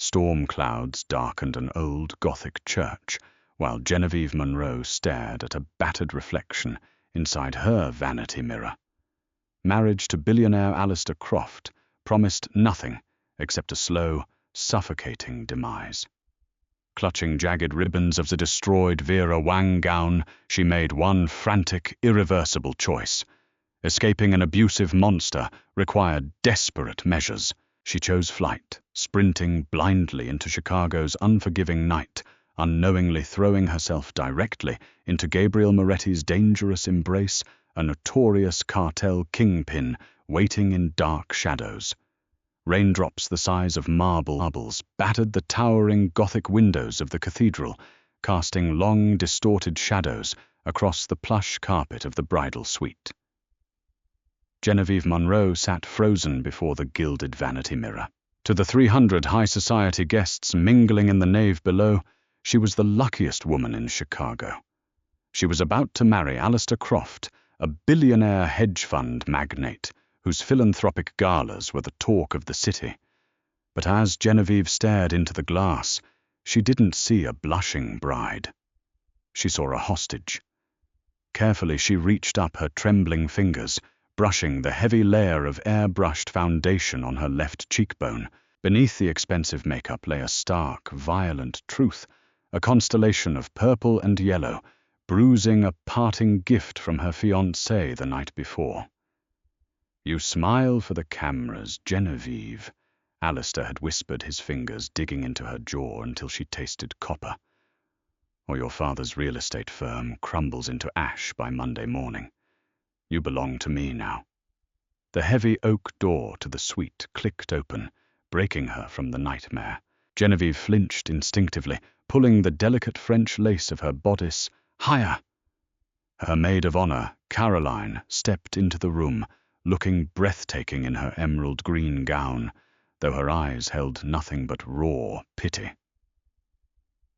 Storm clouds darkened an old Gothic church, while Genevieve Monroe stared at a battered reflection inside her vanity mirror. Marriage to billionaire Alistair Croft promised nothing except a slow, suffocating demise. Clutching jagged ribbons of the destroyed Vera Wang gown, she made one frantic, irreversible choice. Escaping an abusive monster required desperate measures. She chose flight, sprinting blindly into Chicago's unforgiving night, unknowingly throwing herself directly into Gabriel Moretti's dangerous embrace, a notorious cartel kingpin waiting in dark shadows. Raindrops the size of marbles battered the towering Gothic windows of the cathedral, casting long, distorted shadows across the plush carpet of the bridal suite. Genevieve Monroe sat frozen before the gilded vanity mirror. To the 300 high society guests mingling in the nave below, she was the luckiest woman in Chicago. She was about to marry Alistair Croft, a billionaire hedge fund magnate whose philanthropic galas were the talk of the city. But as Genevieve stared into the glass, she didn't see a blushing bride. She saw a hostage. Carefully she reached up her trembling fingers, brushing the heavy layer of airbrushed foundation on her left cheekbone. Beneath the expensive makeup lay a stark, violent truth, a constellation of purple and yellow, bruising a parting gift from her fiancé the night before. "You smile for the cameras, Genevieve," Alistair had whispered, his fingers digging into her jaw until she tasted copper. "Or your father's real estate firm crumbles into ash by Monday morning. You belong to me now." The heavy oak door to the suite clicked open, breaking her from the nightmare. Genevieve flinched instinctively, pulling the delicate French lace of her bodice higher. Her maid of honor, Caroline, stepped into the room, looking breathtaking in her emerald green gown, though her eyes held nothing but raw pity.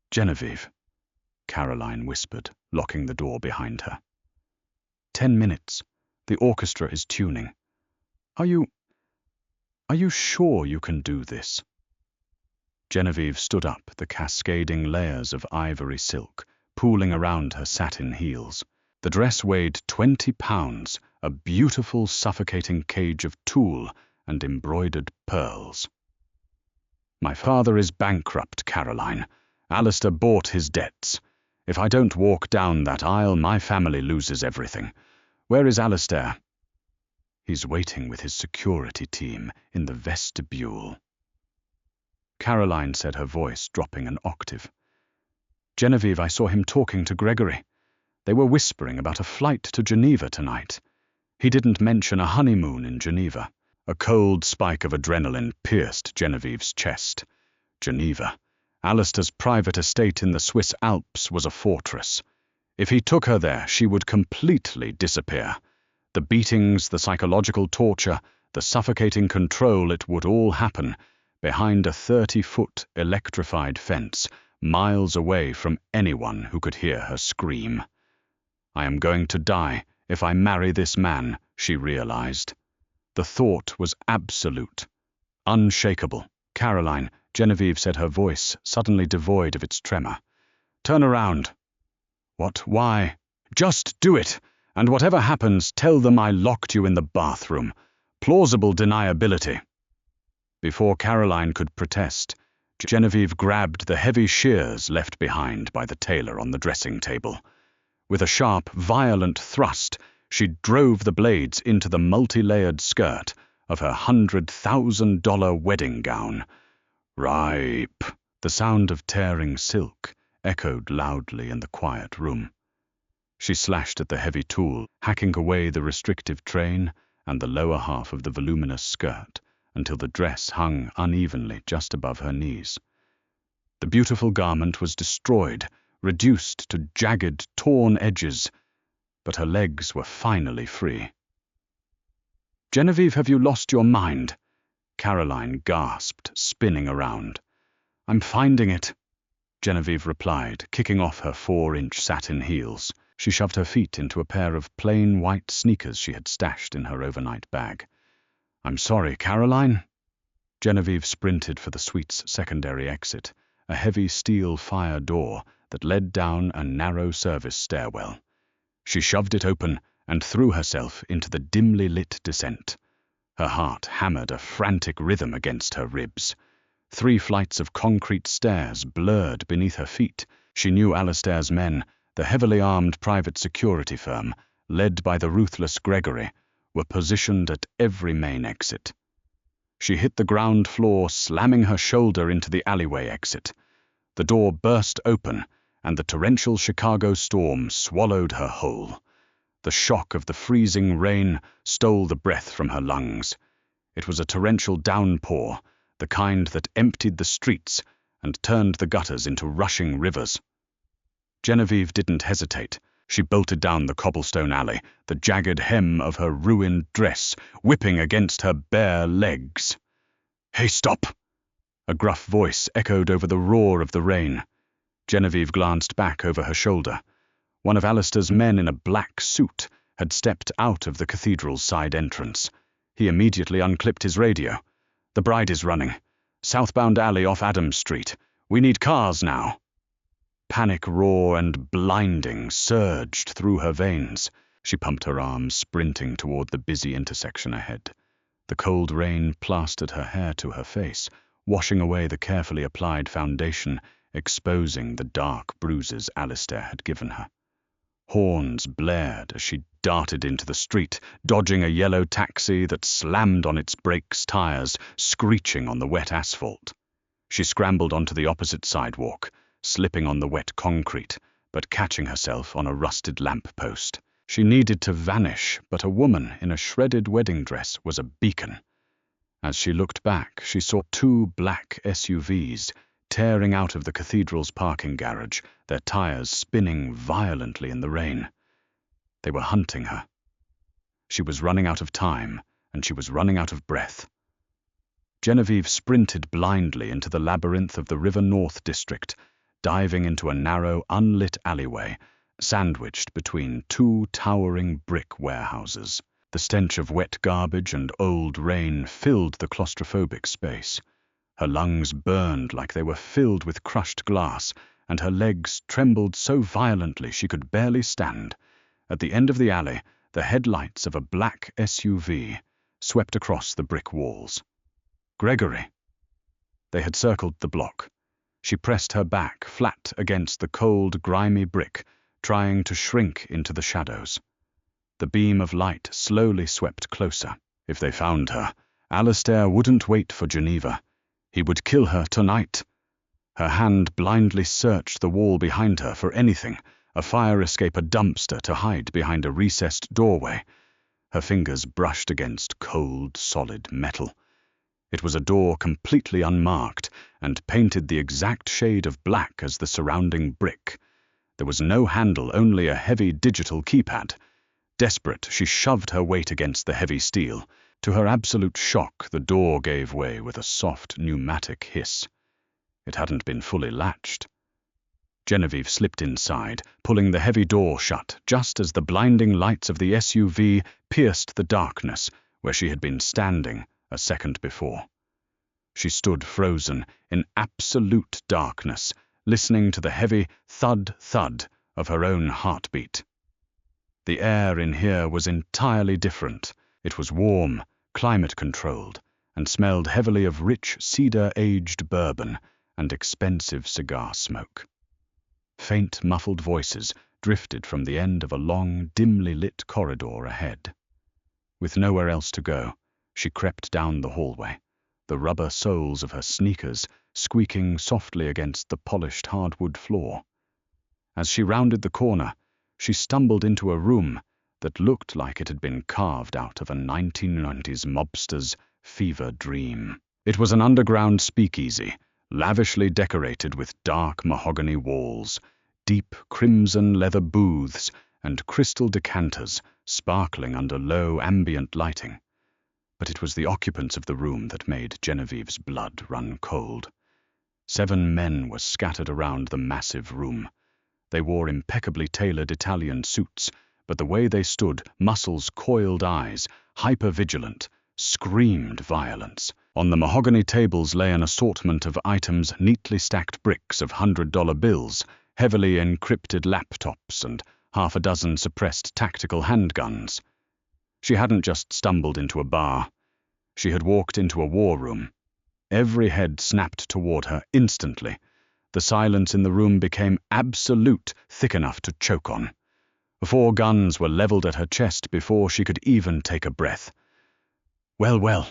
"Genevieve," Caroline whispered, locking the door behind her. 10 minutes. The orchestra is tuning. Are you sure you can do this?" Genevieve stood up, the cascading layers of ivory silk pooling around her satin heels. The dress weighed 20 pounds, a beautiful, suffocating cage of tulle and embroidered pearls. "My father is bankrupt, Caroline. Alistair bought his debts. If I don't walk down that aisle, my family loses everything. Where is Alistair?" "He's waiting with his security team in the vestibule," Caroline said, her voice dropping an octave. "Genevieve, I saw him talking to Gregory. They were whispering about a flight to Geneva tonight. He didn't mention a honeymoon in Geneva." A cold spike of adrenaline pierced Genevieve's chest. Geneva. Alistair's private estate in the Swiss Alps was a fortress. If he took her there, she would completely disappear. The beatings, the psychological torture, the suffocating control, it would all happen behind a 30-foot electrified fence, miles away from anyone who could hear her scream. "I am going to die if I marry this man," she realized. The thought was absolute, unshakable. "Caroline," Genevieve said, her voice suddenly devoid of its tremor. "Turn around." "What? Why?" "Just do it, and whatever happens, tell them I locked you in the bathroom. Plausible deniability." Before Caroline could protest, Genevieve grabbed the heavy shears left behind by the tailor on the dressing table. With a sharp, violent thrust, she drove the blades into the multi-layered skirt of her $100,000 wedding gown. "Ripe!" The sound of tearing silk echoed loudly in the quiet room. She slashed at the heavy tool, hacking away the restrictive train and the lower half of the voluminous skirt until the dress hung unevenly just above her knees. The beautiful garment was destroyed, reduced to jagged, torn edges, but her legs were finally free. "Genevieve, have you lost your mind?" Caroline gasped, spinning around. "I'm finding it," Genevieve replied, kicking off her 4-inch satin heels. She shoved her feet into a pair of plain white sneakers she had stashed in her overnight bag. "I'm sorry, Caroline." Genevieve sprinted for the suite's secondary exit, a heavy steel fire door that led down a narrow service stairwell. She shoved it open and threw herself into the dimly lit descent. Her heart hammered a frantic rhythm against her ribs. 3 flights of concrete stairs blurred beneath her feet. She knew Alistair's men, the heavily armed private security firm, led by the ruthless Gregory, were positioned at every main exit. She hit the ground floor, slamming her shoulder into the alleyway exit. The door burst open, and the torrential Chicago storm swallowed her whole. The shock of the freezing rain stole the breath from her lungs. It was a torrential downpour, the kind that emptied the streets and turned the gutters into rushing rivers. Genevieve didn't hesitate. She bolted down the cobblestone alley, the jagged hem of her ruined dress whipping against her bare legs. "Hey, stop!" A gruff voice echoed over the roar of the rain. Genevieve glanced back over her shoulder. One of Alistair's men in a black suit had stepped out of the cathedral's side entrance. He immediately unclipped his radio. "The bride is running. Southbound alley off Adams Street. We need cars now." Panic, raw and blinding, surged through her veins. She pumped her arms, sprinting toward the busy intersection ahead. The cold rain plastered her hair to her face, washing away the carefully applied foundation, exposing the dark bruises Alistair had given her. Horns blared as she darted into the street, dodging a yellow taxi that slammed on its brakes tires, screeching on the wet asphalt. She scrambled onto the opposite sidewalk, slipping on the wet concrete, but catching herself on a rusted lamp-post. She needed to vanish, but a woman in a shredded wedding dress was a beacon. As she looked back, she saw 2 black SUVs tearing out of the cathedral's parking garage, their tires spinning violently in the rain. They were hunting her. She was running out of time, and she was running out of breath. Genevieve sprinted blindly into the labyrinth of the River North district, diving into a narrow, unlit alleyway, sandwiched between 2 towering brick warehouses. The stench of wet garbage and old rain filled the claustrophobic space. Her lungs burned like they were filled with crushed glass, and her legs trembled so violently she could barely stand. At the end of the alley, the headlights of a black SUV swept across the brick walls. Gregory! They had circled the block. She pressed her back flat against the cold, grimy brick, trying to shrink into the shadows. The beam of light slowly swept closer. If they found her, Alistair wouldn't wait for Geneva. He would kill her tonight. Her hand blindly searched the wall behind her for anything, a fire escape, a dumpster to hide behind a recessed doorway. Her fingers brushed against cold, solid metal. It was a door completely unmarked and painted the exact shade of black as the surrounding brick. There was no handle, only a heavy digital keypad. Desperate, she shoved her weight against the heavy steel. To her absolute shock, the door gave way with a soft pneumatic hiss. It hadn't been fully latched. Genevieve slipped inside, pulling the heavy door shut just as the blinding lights of the SUV pierced the darkness where she had been standing a second before. She stood frozen in absolute darkness, listening to the heavy thud-thud of her own heartbeat. The air in here was entirely different. It was warm, climate-controlled, and smelled heavily of rich cedar-aged bourbon and expensive cigar smoke. Faint, muffled voices drifted from the end of a long, dimly lit corridor ahead. With nowhere else to go, she crept down the hallway, the rubber soles of her sneakers squeaking softly against the polished hardwood floor. As she rounded the corner, she stumbled into a room that looked like it had been carved out of a 1990s mobster's fever dream. It was an underground speakeasy, lavishly decorated with dark mahogany walls, deep crimson leather booths, and crystal decanters sparkling under low ambient lighting. But it was the occupants of the room that made Genevieve's blood run cold. 7 men were scattered around the massive room. They wore impeccably tailored Italian suits, but the way they stood, muscles, coiled eyes, hyper-vigilant, screamed violence. On the mahogany tables lay an assortment of items, neatly stacked bricks of $100 bills, heavily encrypted laptops, and half a dozen suppressed tactical handguns. She hadn't just stumbled into a bar. She had walked into a war room. Every head snapped toward her instantly. The silence in the room became absolute, thick enough to choke on. 4 guns were leveled at her chest before she could even take a breath. "Well, well,"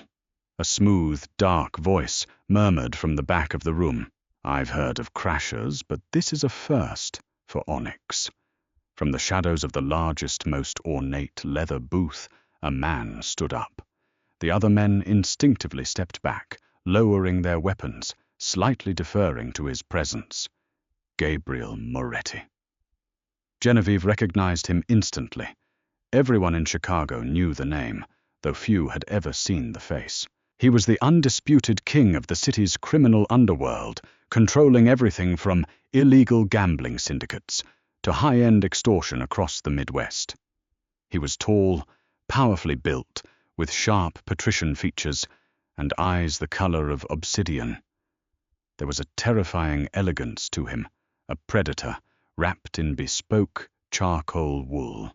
a smooth, dark voice murmured from the back of the room. "I've heard of crashers, but this is a first for Onyx." From the shadows of the largest, most ornate leather booth, a man stood up. The other men instinctively stepped back, lowering their weapons, slightly deferring to his presence. Gabriel Moretti. Genevieve recognized him instantly. Everyone in Chicago knew the name, though few had ever seen the face. He was the undisputed king of the city's criminal underworld, controlling everything from illegal gambling syndicates to high-end extortion across the Midwest. He was tall, powerfully built, with sharp patrician features and eyes the color of obsidian. There was a terrifying elegance to him, a predator wrapped in bespoke charcoal wool.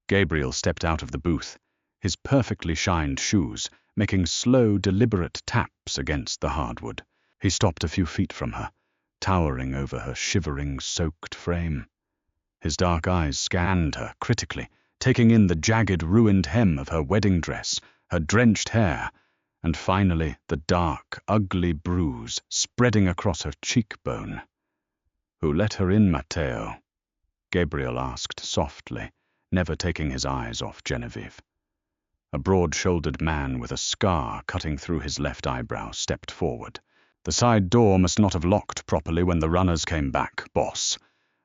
Gabriel stepped out of the booth, his perfectly shined shoes making slow, deliberate taps against the hardwood. He stopped a few feet from her, towering over her shivering, soaked frame. His dark eyes scanned her critically, taking in the jagged, ruined hem of her wedding dress, her drenched hair, and finally the dark, ugly bruise spreading across her cheekbone. "Who let her in, Matteo?" Gabriel asked softly, never taking his eyes off Genevieve. A broad-shouldered man with a scar cutting through his left eyebrow stepped forward. "The side door must not have locked properly when the runners came back, boss.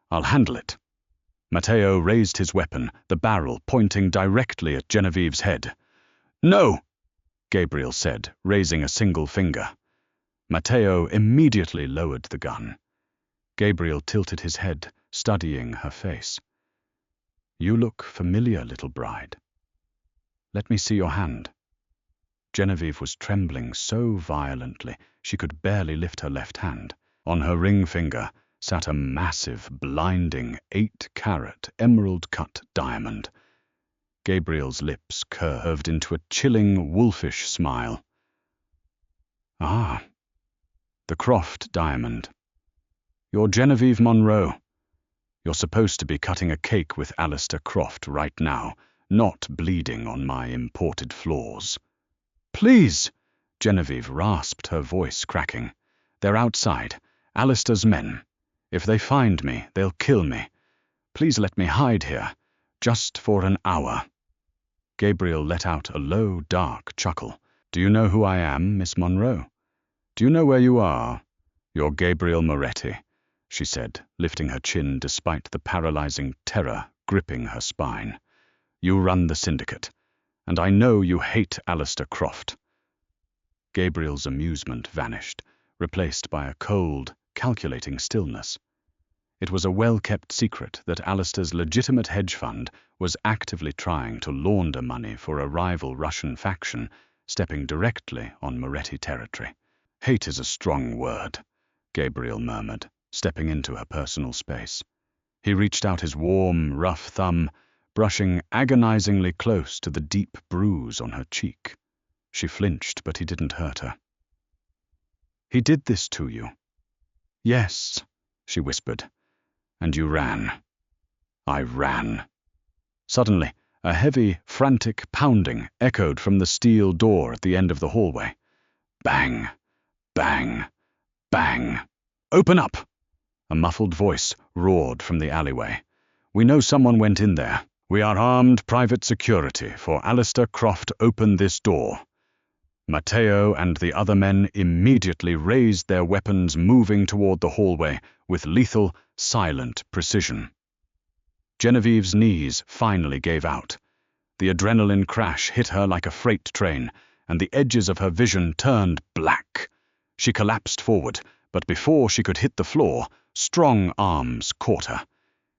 I'll handle it." Matteo raised his weapon, the barrel pointing directly at Genevieve's head. "No!" Gabriel said, raising a single finger. Matteo immediately lowered the gun. Gabriel tilted his head, studying her face. "You look familiar, little bride. Let me see your hand." Genevieve was trembling so violently she could barely lift her left hand. On her ring finger sat a massive, blinding 8-carat emerald-cut diamond. Gabriel's lips curved into a chilling, wolfish smile. "Ah, the Croft diamond. You're Genevieve Monroe. You're supposed to be cutting a cake with Alistair Croft right now, not bleeding on my imported floors." "Please!" Genevieve rasped, her voice cracking. "They're outside, Alistair's men. If they find me, they'll kill me. Please let me hide here, just for an hour." Gabriel let out a low, dark chuckle. "Do you know who I am, Miss Monroe? Do you know where you are? You're Gabriel Moretti," she said, lifting her chin despite the paralyzing terror gripping her spine. "You run the syndicate, and I know you hate Alistair Croft." Gabriel's amusement vanished, replaced by a cold, calculating stillness. It was a well-kept secret that Alistair's legitimate hedge fund was actively trying to launder money for a rival Russian faction, stepping directly on Moretti territory. "Hate is a strong word," Gabriel murmured, stepping into her personal space. He reached out his warm, rough thumb, brushing agonizingly close to the deep bruise on her cheek. She flinched, but he didn't hurt her. "He did this to you?" "Yes," she whispered. "And you ran." "I ran." Suddenly, a heavy, frantic pounding echoed from the steel door at the end of the hallway. Bang! Bang! Bang! "Open up!" A muffled voice roared from the alleyway. "We know someone went in there. We are armed private security for Alistair Croft. Open this door." Matteo and the other men immediately raised their weapons, moving toward the hallway with lethal, silent precision. Genevieve's knees finally gave out. The adrenaline crash hit her like a freight train, and the edges of her vision turned black. She collapsed forward, but before she could hit the floor, strong arms caught her.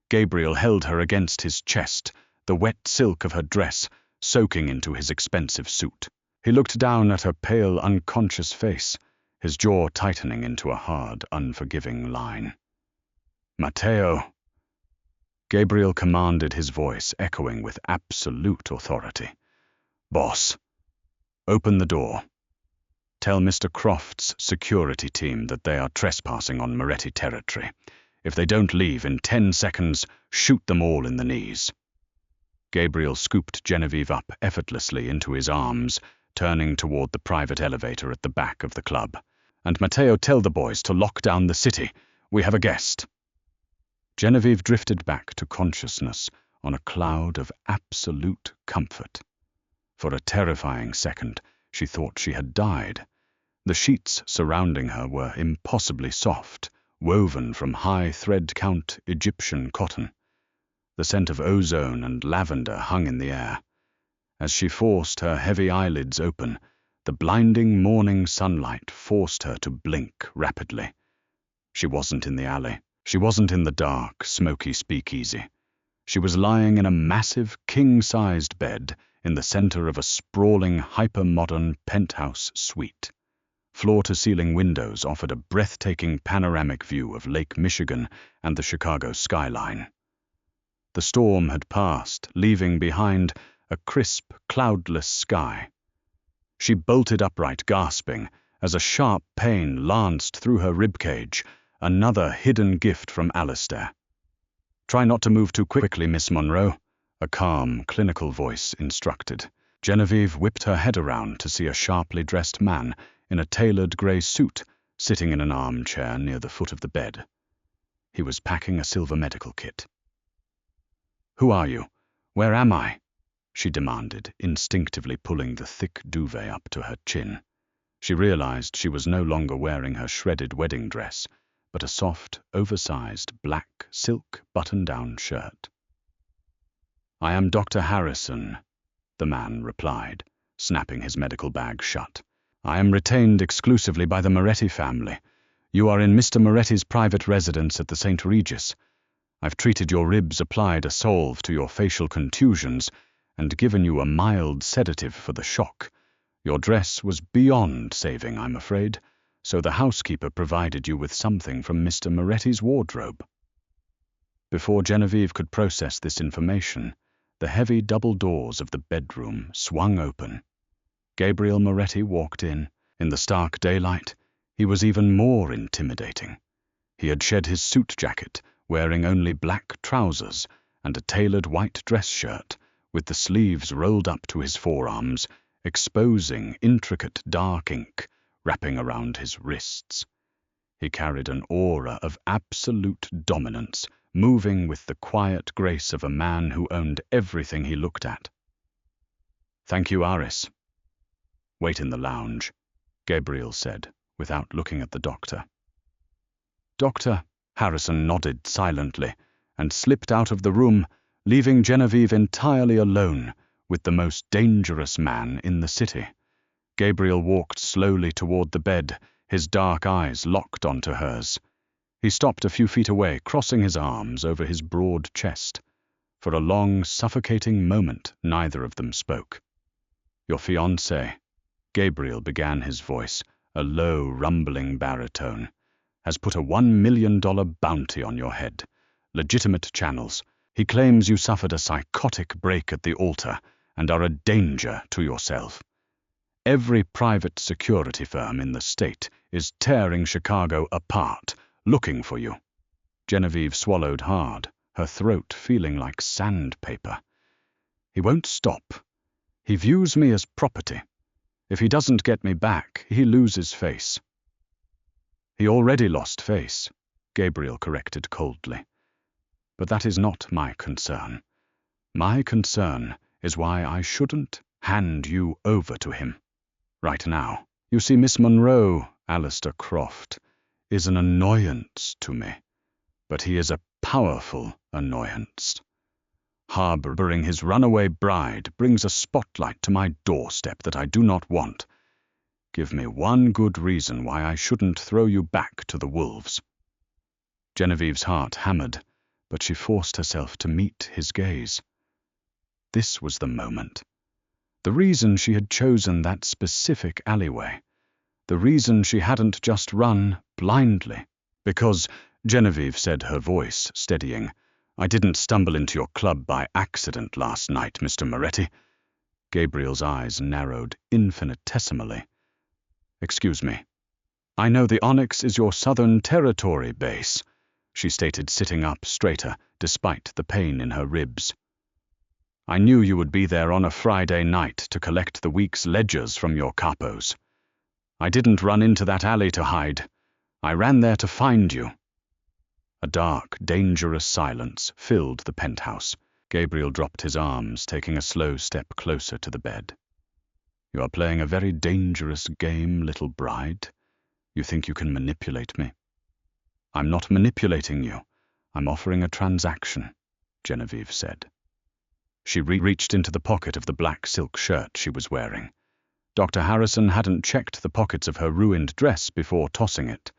Gabriel held her against his chest, the wet silk of her dress soaking into his expensive suit. He looked down at her pale, unconscious face, his jaw tightening into a hard, unforgiving line. "Matteo!" Gabriel commanded, his voice echoing with absolute authority. "Boss, open the door. Tell Mr. Croft's security team that they are trespassing on Moretti territory. If they don't leave in 10 seconds, shoot them all in the knees." Gabriel scooped Genevieve up effortlessly into his arms, turning toward the private elevator at the back of the club. "And Matteo, tell the boys to lock down the city. We have a guest." Genevieve drifted back to consciousness on a cloud of absolute comfort. For a terrifying second, she thought she had died. The sheets surrounding her were impossibly soft, woven from high thread-count Egyptian cotton. The scent of ozone and lavender hung in the air. As she forced her heavy eyelids open, the blinding morning sunlight forced her to blink rapidly. She wasn't in the alley. She wasn't in the dark, smoky speakeasy. She was lying in a massive, king-sized bed in the center of a sprawling, hyper-modern penthouse suite. Floor-to-ceiling windows offered a breathtaking panoramic view of Lake Michigan and the Chicago skyline. The storm had passed, leaving behind a crisp, cloudless sky. She bolted upright, gasping, as a sharp pain lanced through her ribcage, another hidden gift from Alistair. "Try not to move too quickly, Miss Monroe," a calm, clinical voice instructed. Genevieve whipped her head around to see a sharply dressed man in a tailored grey suit sitting in an armchair near the foot of the bed. He was packing a silver medical kit. "Who are you? Where am I?" she demanded, instinctively pulling the thick duvet up to her chin. She realized she was no longer wearing her shredded wedding dress, but a soft, oversized black silk button-down shirt. "I am Dr. Harrison," the man replied, snapping his medical bag shut. "I am retained exclusively by the Moretti family. You are in Mr. Moretti's private residence at the St. Regis. I've treated your ribs, applied a salve to your facial contusions, and given you a mild sedative for the shock. Your dress was beyond saving, I'm afraid, so the housekeeper provided you with something from Mr. Moretti's wardrobe." Before Genevieve could process this information, the heavy double doors of the bedroom swung open. Gabriel Moretti walked in. In the stark daylight, he was even more intimidating. He had shed his suit jacket, wearing only black trousers and a tailored white dress shirt, with the sleeves rolled up to his forearms, exposing intricate dark ink wrapping around his wrists. He carried an aura of absolute dominance, moving with the quiet grace of a man who owned everything he looked at. "Thank you, Aris." "Wait in the lounge," Gabriel said, without looking at the doctor. "Doctor," Harrison nodded silently and slipped out of the room, leaving Genevieve entirely alone with the most dangerous man in the city. Gabriel walked slowly toward the bed, his dark eyes locked onto hers. He stopped a few feet away, crossing his arms over his broad chest. For a long, suffocating moment, neither of them spoke. "Your fiancé," Gabriel began, his voice a low, rumbling baritone, "has put a $1 million bounty on your head. Legitimate channels. He claims you suffered a psychotic break at the altar and are a danger to yourself. Every private security firm in the state is tearing Chicago apart, looking for you." Genevieve swallowed hard, her throat feeling like sandpaper. "He won't stop. He views me as property. If he doesn't get me back, he loses face." "He already lost face," Gabriel corrected coldly. "But that is not my concern. My concern is why I shouldn't hand you over to him right now. You see, Miss Monroe, Alistair Croft, is an annoyance to me, but he is a powerful annoyance. Harboring his runaway bride brings a spotlight to my doorstep that I do not want. Give me one good reason why I shouldn't throw you back to the wolves." Genevieve's heart hammered, but she forced herself to meet his gaze. This was the moment. The reason she had chosen that specific alleyway, the reason she hadn't just run blindly. Because, Genevieve said, her voice steadying, I didn't stumble into your club by accident last night, Mr. Moretti. Gabriel's eyes narrowed infinitesimally. Excuse me. I know the Onyx is your Southern Territory base, she stated, sitting up straighter despite the pain in her ribs. I knew you would be there on a Friday night to collect the week's ledgers from your capos. I didn't run into that alley to hide. I ran there to find you. A dark, dangerous silence filled the penthouse. Gabriel dropped his arms, taking a slow step closer to the bed. You are playing a very dangerous game, little bride. You think you can manipulate me? I'm not manipulating you. I'm offering a transaction, Genevieve said. She reached into the pocket of the black silk shirt she was wearing. Dr. Harrison hadn't checked the pockets of her ruined dress before tossing it.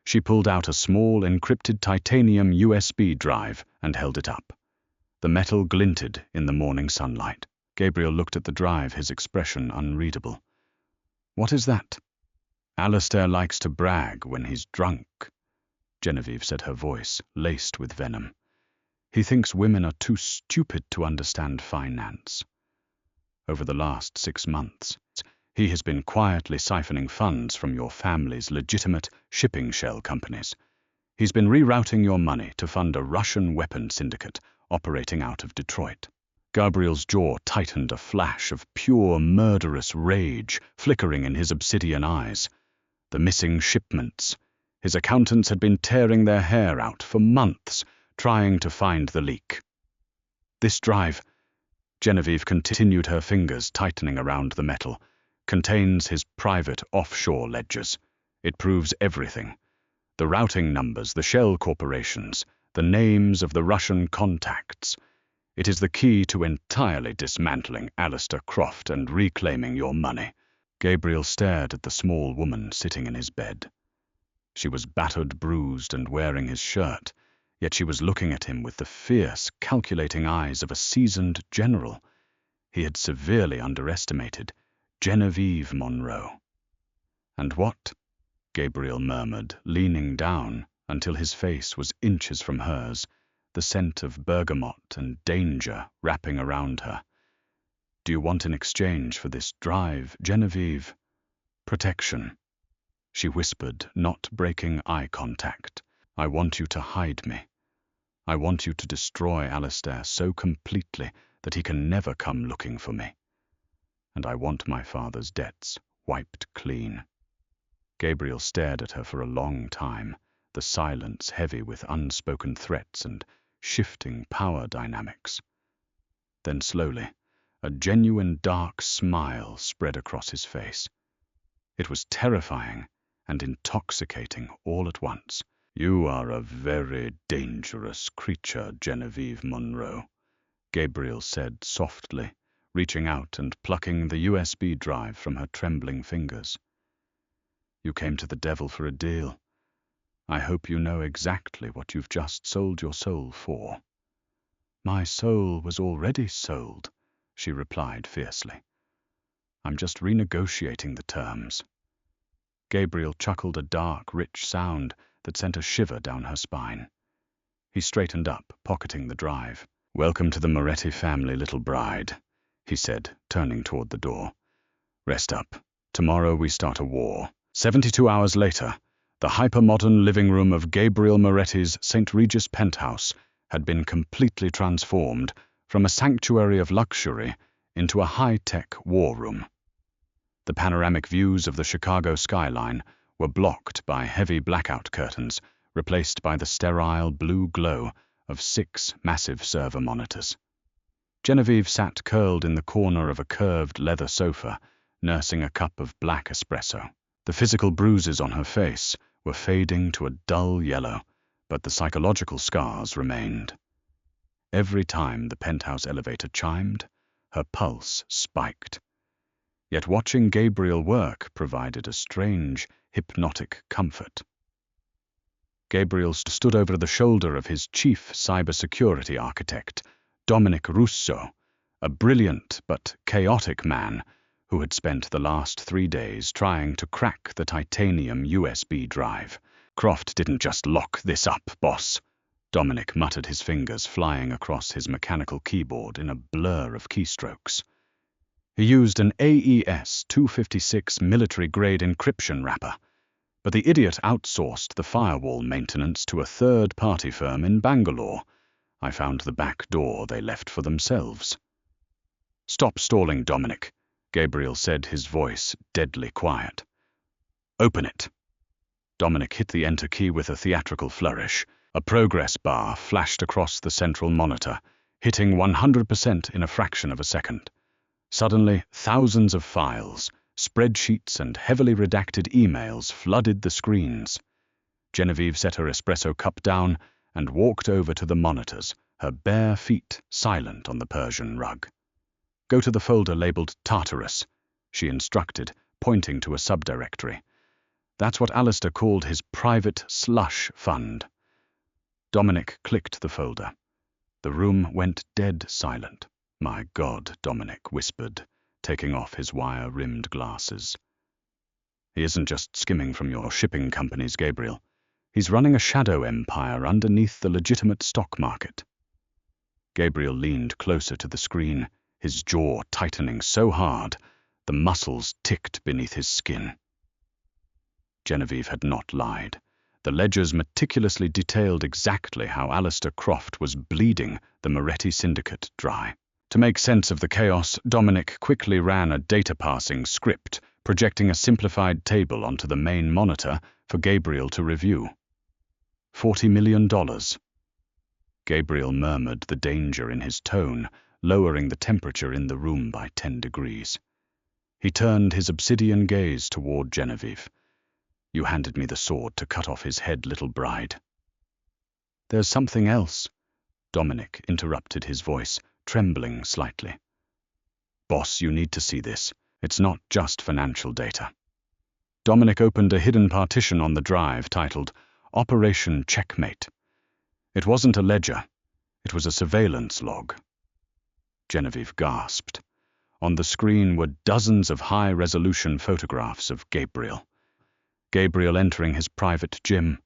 She pulled out a small, encrypted titanium USB drive and held it up. The metal glinted in the morning sunlight. Gabriel looked at the drive, his expression unreadable. What is that? Alistair likes to brag when he's drunk, Genevieve said, her voice laced with venom. He thinks women are too stupid to understand finance. Over the last 6 months, he has been quietly siphoning funds from your family's legitimate shipping shell companies. He's been rerouting your money to fund a Russian weapon syndicate operating out of Detroit. Gabriel's jaw tightened, a flash of pure murderous rage flickering in his obsidian eyes. The missing shipments. His accountants had been tearing their hair out for months, trying to find the leak. This drive, Genevieve continued, her fingers tightening around the metal, contains his private offshore ledgers. It proves everything. The routing numbers, the shell corporations, the names of the Russian contacts. It is the key to entirely dismantling Alistair Croft and reclaiming your money. Gabriel stared at the small woman sitting in his bed. She was battered, bruised, and wearing his shirt, yet she was looking at him with the fierce, calculating eyes of a seasoned general. He had severely underestimated Genevieve Monroe. And what? Gabriel murmured, leaning down until his face was inches from hers, the scent of bergamot and danger wrapping around her. Do you want in exchange for this drive, Genevieve? Protection, she whispered, not breaking eye contact. I want you to hide me. I want you to destroy Alistair so completely that he can never come looking for me. And I want my father's debts wiped clean. Gabriel stared at her for a long time, the silence heavy with unspoken threats and shifting power dynamics. Then slowly, a genuine dark smile spread across his face. It was terrifying and intoxicating all at once. You are a very dangerous creature, Genevieve Monroe, Gabriel said softly, reaching out and plucking the USB drive from her trembling fingers. You came to the devil for a deal. I hope you know exactly what you've just sold your soul for. My soul was already sold, she replied fiercely. I'm just renegotiating the terms. Gabriel chuckled, a dark, rich sound that sent a shiver down her spine. He straightened up, pocketing the drive. Welcome to the Moretti family, little bride, he said, turning toward the door. Rest up. Tomorrow we start a war. 72 hours later, the hyper-modern living room of Gabriel Moretti's St. Regis penthouse had been completely transformed from a sanctuary of luxury into a high-tech war room. The panoramic views of the Chicago skyline were blocked by heavy blackout curtains, replaced by the sterile blue glow of 6 massive server monitors. Genevieve sat curled in the corner of a curved leather sofa, nursing a cup of black espresso. The physical bruises on her face were fading to a dull yellow, but the psychological scars remained. Every time the penthouse elevator chimed, her pulse spiked. Yet watching Gabriel work provided a strange, hypnotic comfort. Gabriel stood over the shoulder of his chief cybersecurity architect, Dominic Russo, a brilliant but chaotic man who had spent the last 3 days trying to crack the titanium USB drive. "Croft didn't just lock this up, boss," Dominic muttered, his fingers flying across his mechanical keyboard in a blur of keystrokes. He used an AES-256 military-grade encryption wrapper, but the idiot outsourced the firewall maintenance to a third-party firm in Bangalore. I found the back door they left for themselves. "Stop stalling, Dominic," Gabriel said, his voice deadly quiet. "Open it." Dominic hit the enter key with a theatrical flourish. A progress bar flashed across the central monitor, hitting 100% in a fraction of a second. Suddenly, thousands of files, spreadsheets, and heavily redacted emails flooded the screens. Genevieve set her espresso cup down and walked over to the monitors, her bare feet silent on the Persian rug. "Go to the folder labeled Tartarus," she instructed, pointing to a subdirectory. "That's what Alistair called his private slush fund." Dominic clicked the folder. The room went dead silent. "My God," Dominic whispered, taking off his wire-rimmed glasses. "He isn't just skimming from your shipping companies, Gabriel. He's running a shadow empire underneath the legitimate stock market." Gabriel leaned closer to the screen, his jaw tightening so hard the muscles ticked beneath his skin. Genevieve had not lied. The ledgers meticulously detailed exactly how Alistair Croft was bleeding the Moretti syndicate dry. To make sense of the chaos, Dominic quickly ran a data-parsing script, projecting a simplified table onto the main monitor for Gabriel to review. $40 million. Gabriel murmured the danger in his tone, lowering the temperature in the room by 10 degrees. He turned his obsidian gaze toward Genevieve. "You handed me the sword to cut off his head, little bride." "There's something else," Dominic interrupted, his voice trembling slightly. "Boss, you need to see this. It's not just financial data." Dominic opened a hidden partition on the drive titled Operation Checkmate. It wasn't a ledger. It was a surveillance log. Genevieve gasped. On the screen were dozens of high-resolution photographs of Gabriel. Gabriel entering his private gym.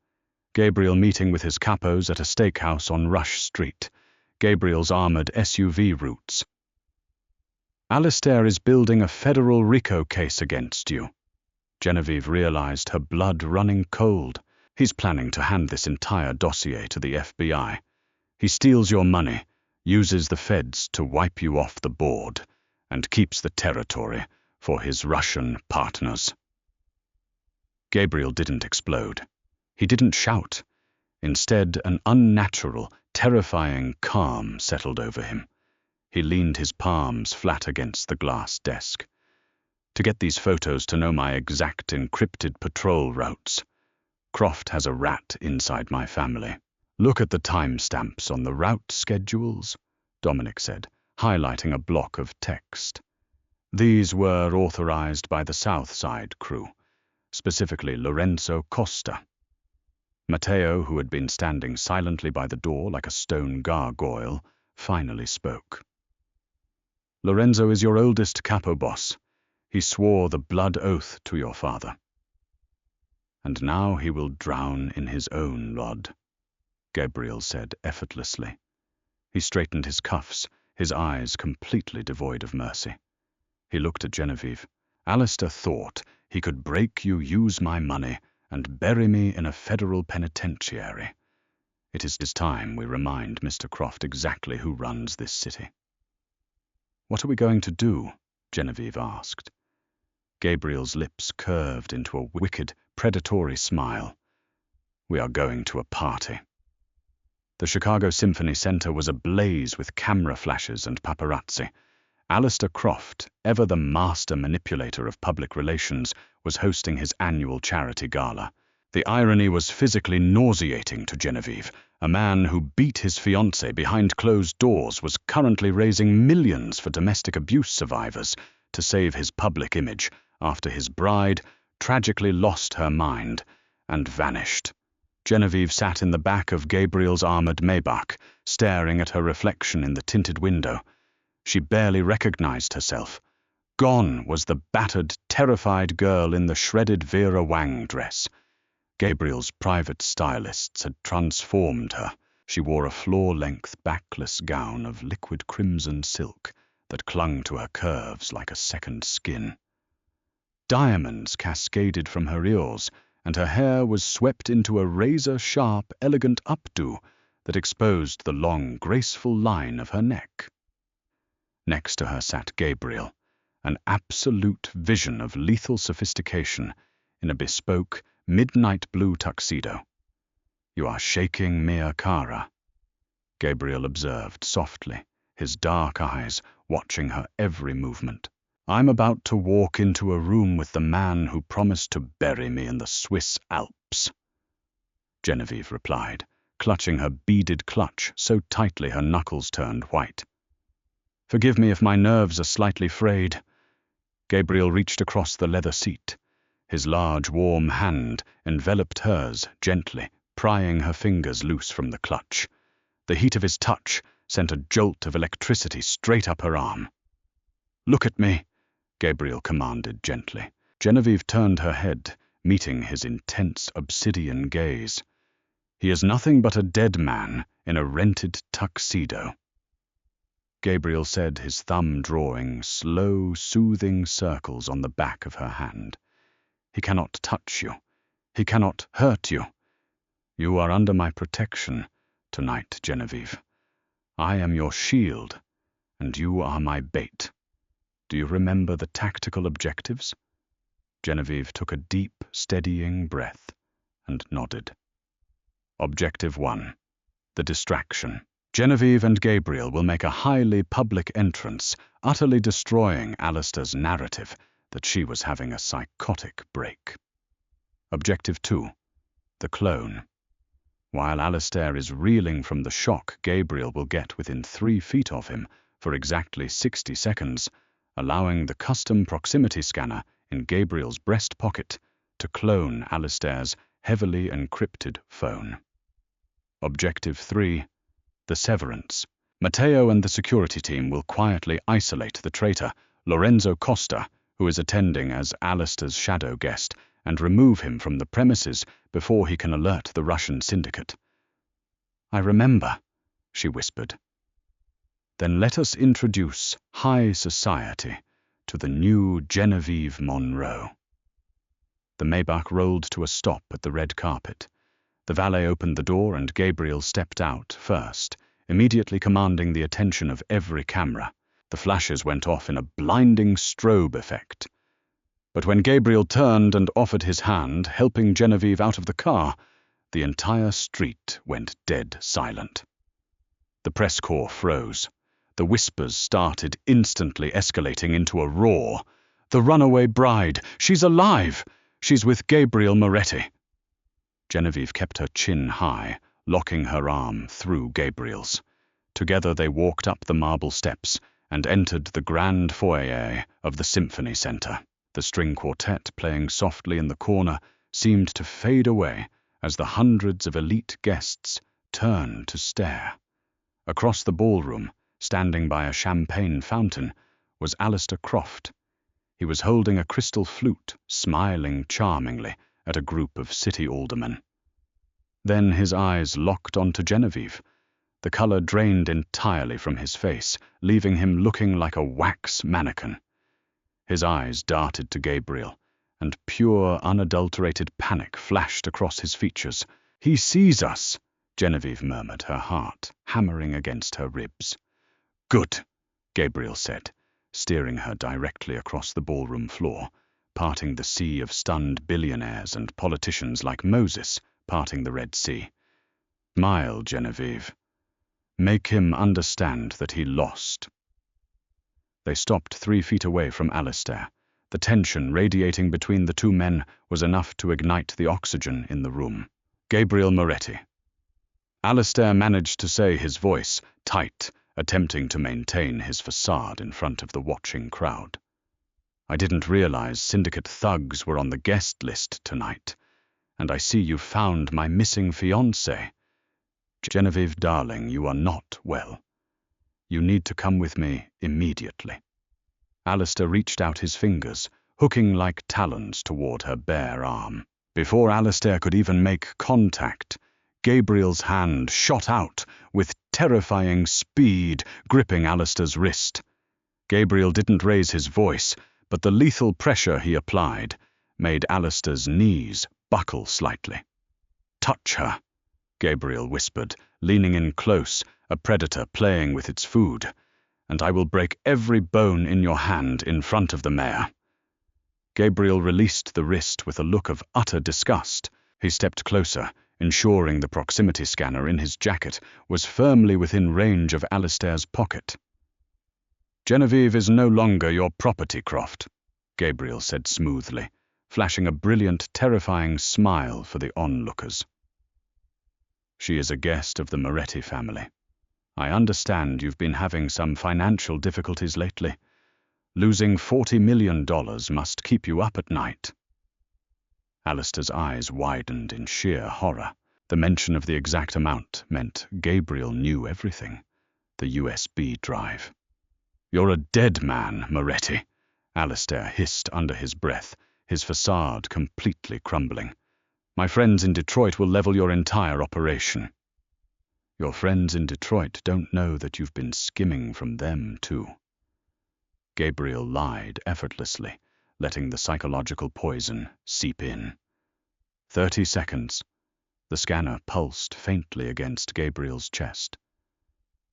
Gabriel meeting with his capos at a steakhouse on Rush Street. Gabriel's armored SUV routes. "Alistair is building a federal RICO case against you." Genevieve realized, her blood running cold. "He's planning to hand this entire dossier to the FBI. He steals your money, uses the feds to wipe you off the board, and keeps the territory for his Russian partners." Gabriel didn't explode. He didn't shout. Instead, an unnatural, terrifying calm settled over him. He leaned his palms flat against the glass desk. "To get these photos to know my exact encrypted patrol routes. Croft has a rat inside my family. Look at the timestamps on the route schedules," Dominic said, highlighting a block of text. "These were authorized by the South Side crew, specifically Lorenzo Costa." Matteo, who had been standing silently by the door like a stone gargoyle, finally spoke. "Lorenzo is your oldest capo boss. He swore the blood oath to your father. And now he will drown in his own blood," Gabriel said effortlessly. He straightened his cuffs, his eyes completely devoid of mercy. He looked at Genevieve. "Alistair thought he could break you, use my money, and bury me in a federal penitentiary. It is time we remind Mr. Croft exactly who runs this city." "What are we going to do?" Genevieve asked. Gabriel's lips curved into a wicked, predatory smile. "We are going to a party." The Chicago Symphony Center was ablaze with camera flashes and paparazzi. Alistair Croft, ever the master manipulator of public relations, was hosting his annual charity gala. The irony was physically nauseating to Genevieve. A man who beat his fiancée behind closed doors was currently raising millions for domestic abuse survivors to save his public image after his bride tragically lost her mind and vanished. Genevieve sat in the back of Gabriel's armored Maybach, staring at her reflection in the tinted window. She barely recognized herself. Gone was the battered, terrified girl in the shredded Vera Wang dress. Gabriel's private stylists had transformed her. She wore a floor-length backless gown of liquid crimson silk that clung to her curves like a second skin. Diamonds cascaded from her ears, and her hair was swept into a razor-sharp, elegant updo that exposed the long, graceful line of her neck. Next to her sat Gabriel, an absolute vision of lethal sophistication in a bespoke, midnight blue tuxedo. "You are shaking Mia Cara," Gabriel observed softly, his dark eyes watching her every movement. "I'm about to walk into a room with the man who promised to bury me in the Swiss Alps," Genevieve replied, clutching her beaded clutch so tightly her knuckles turned white. "Forgive me if my nerves are slightly frayed." Gabriel reached across the leather seat. His large, warm hand enveloped hers gently, prying her fingers loose from the clutch. The heat of his touch sent a jolt of electricity straight up her arm. "Look at me," Gabriel commanded gently. Genevieve turned her head, meeting his intense obsidian gaze. "He is nothing but a dead man in a rented tuxedo," Gabriel said, his thumb drawing slow, soothing circles on the back of her hand. "He cannot touch you. He cannot hurt you. You are under my protection tonight, Genevieve. I am your shield, and you are my bait. Do you remember the tactical objectives?" Genevieve took a deep, steadying breath and nodded. Objective 1. The distraction. Genevieve and Gabriel will make a highly public entrance, utterly destroying Alistair's narrative that she was having a psychotic break. Objective 2. The clone. While Alistair is reeling from the shock, Gabriel will get within 3 feet of him for exactly 60 seconds, allowing the custom proximity scanner in Gabriel's breast pocket to clone Alistair's heavily encrypted phone. Objective 3. The severance. Matteo and the security team will quietly isolate the traitor, Lorenzo Costa, who is attending as Alistair's shadow guest, and remove him from the premises before he can alert the Russian syndicate. "I remember," she whispered. "Then let us introduce high society to the new Genevieve Monroe." The Maybach rolled to a stop at the red carpet. The valet opened the door and Gabriel stepped out first, immediately commanding the attention of every camera. The flashes went off in a blinding strobe effect. But when Gabriel turned and offered his hand, helping Genevieve out of the car, the entire street went dead silent. The press corps froze. The whispers started instantly escalating into a roar. "The runaway bride! She's alive! She's with Gabriel Moretti!" Genevieve kept her chin high, locking her arm through Gabriel's. Together they walked up the marble steps and entered the grand foyer of the Symphony Center. The string quartet playing softly in the corner seemed to fade away as the hundreds of elite guests turned to stare. Across the ballroom, standing by a champagne fountain, was Alistair Croft. He was holding a crystal flute, smiling charmingly at a group of city aldermen. Then his eyes locked onto Genevieve. The color drained entirely from his face, leaving him looking like a wax mannequin. His eyes darted to Gabriel, and pure, unadulterated panic flashed across his features. "He sees us," Genevieve murmured, her heart hammering against her ribs. "Good," Gabriel said, steering her directly across the ballroom floor, parting the sea of stunned billionaires and politicians like Moses parting the Red Sea. "Smile, Genevieve. Make him understand that he lost." They stopped 3 feet away from Alistair. The tension radiating between the two men was enough to ignite the oxygen in the room. "Gabriel Moretti." Alistair managed to say, his voice tight, attempting to maintain his facade in front of the watching crowd. "I didn't realize syndicate thugs were on the guest list tonight, and I see you found my missing fiancé. Genevieve, darling, you are not well. You need to come with me immediately. Alistair reached out his fingers, hooking like talons toward her bare arm. Before Alistair could even make contact, Gabriel's hand shot out with terrifying speed, gripping Alistair's wrist. Gabriel didn't raise his voice, but the lethal pressure he applied made Alistair's knees buckle slightly. "Touch her," Gabriel whispered, leaning in close, a predator playing with its food, "and I will break every bone in your hand in front of the mayor." Gabriel released the wrist with a look of utter disgust. He stepped closer, ensuring the proximity scanner in his jacket was firmly within range of Alistair's pocket. "Genevieve is no longer your property, Croft," Gabriel said smoothly, flashing a brilliant, terrifying smile for the onlookers. "She is a guest of the Moretti family. I understand you've been having some financial difficulties lately. Losing $40 million must keep you up at night." Alistair's eyes widened in sheer horror. The mention of the exact amount meant Gabriel knew everything. The USB drive. "You're a dead man, Moretti," Alistair hissed under his breath, his facade completely crumbling. "My friends in Detroit will level your entire operation." "Your friends in Detroit don't know that you've been skimming from them, too." Gabriel lied effortlessly, letting the psychological poison seep in. 30 seconds. The scanner pulsed faintly against Gabriel's chest.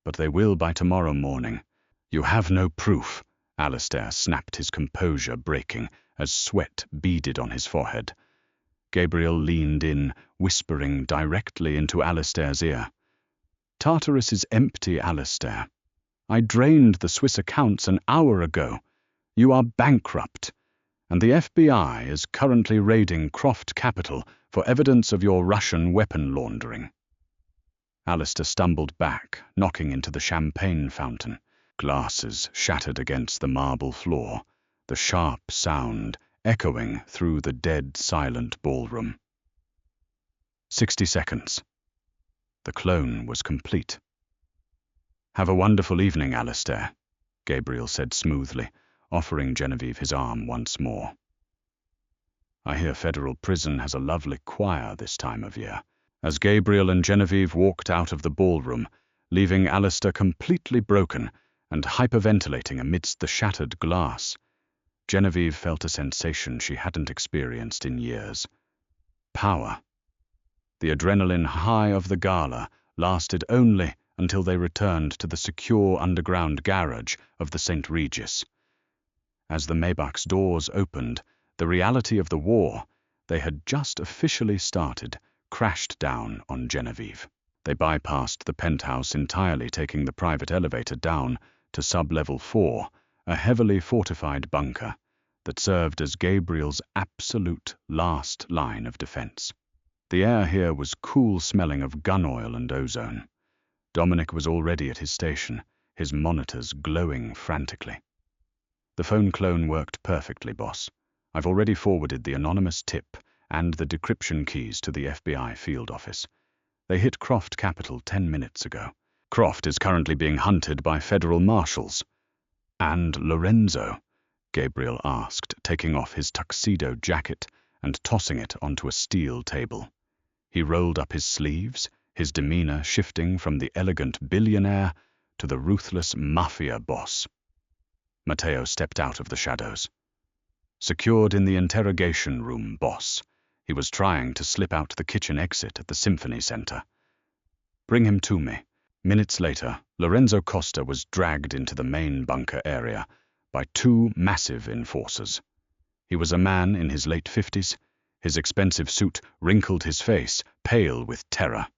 "But they will by tomorrow morning." "You have no proof," Alistair snapped, his composure breaking as sweat beaded on his forehead. Gabriel leaned in, whispering directly into Alistair's ear. "Tartarus is empty, Alistair. I drained the Swiss accounts an hour ago. You are bankrupt, and the FBI is currently raiding Croft Capital for evidence of your Russian weapon laundering." Alistair stumbled back, knocking into the champagne fountain. Glasses shattered against the marble floor, the sharp sound echoing through the dead, silent ballroom. 60 seconds. The clone was complete. "Have a wonderful evening, Alistair," Gabriel said smoothly, offering Genevieve his arm once more. "I hear federal prison has a lovely choir this time of year." As Gabriel and Genevieve walked out of the ballroom, leaving Alistair completely broken and hyperventilating amidst the shattered glass, Genevieve felt a sensation she hadn't experienced in years. Power. The adrenaline high of the gala lasted only until they returned to the secure underground garage of the St. Regis. As the Maybach's doors opened, the reality of the war they had just officially started crashed down on Genevieve. They bypassed the penthouse entirely, taking the private elevator down to sub-level 4, a heavily fortified bunker that served as Gabriel's absolute last line of defense. The air here was cool, smelling of gun oil and ozone. Dominic was already at his station, his monitors glowing frantically. "The phone clone worked perfectly, boss. I've already forwarded the anonymous tip and the decryption keys to the FBI field office. They hit Croft Capital 10 minutes ago. Croft is currently being hunted by federal marshals." "And Lorenzo?" Gabriel asked, taking off his tuxedo jacket and tossing it onto a steel table. He rolled up his sleeves, his demeanor shifting from the elegant billionaire to the ruthless Mafia boss. Matteo stepped out of the shadows. "Secured in the interrogation room, boss. He was trying to slip out the kitchen exit at the Symphony Center." "Bring him to me." Minutes later, Lorenzo Costa was dragged into the main bunker area by 2 massive enforcers. He was a man in his late 50s. His expensive suit wrinkled his face, pale with terror.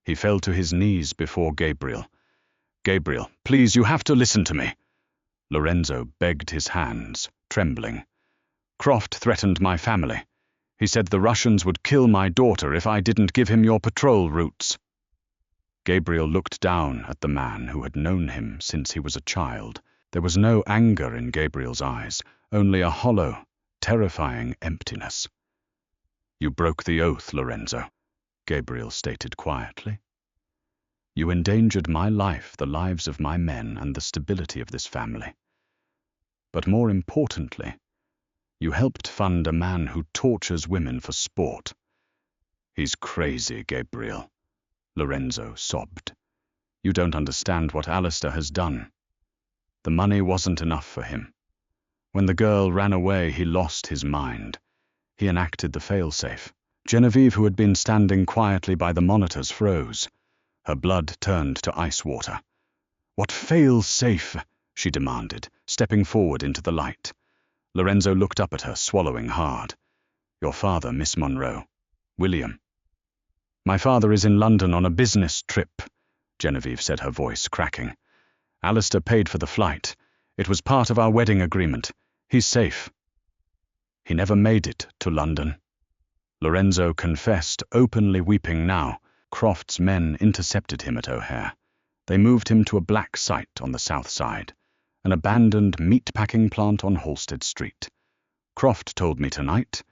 He fell to his knees before Gabriel. "Gabriel, please, you have to listen to me." Lorenzo begged his hands, trembling. "Croft threatened my family. He said the Russians would kill my daughter if I didn't give him your patrol routes." Gabriel looked down at the man who had known him since he was a child. There was no anger in Gabriel's eyes, only a hollow, terrifying emptiness. "You broke the oath, Lorenzo," Gabriel stated quietly. You endangered my life, the lives of my men, and the stability of this family. But more importantly, you helped fund a man who tortures women for sport. He's crazy, Gabriel, Lorenzo sobbed. You don't understand what Alistair has done. The money wasn't enough for him. When the girl ran away, he lost his mind. He enacted the failsafe. Genevieve, who had been standing quietly by the monitors, froze. Her blood turned to ice water. What fail-safe? She demanded, stepping forward into the light. Lorenzo looked up at her, swallowing hard. Your father, Miss Monroe. William. My father is in London on a business trip, Genevieve said, her voice cracking. Alistair paid for the flight. It was part of our wedding agreement. He's safe. He never made it to London. Lorenzo confessed, openly weeping now. Croft's men intercepted him at O'Hare. They moved him to a black site on the south side, an abandoned meat-packing plant on Halsted Street. Croft told me tonight,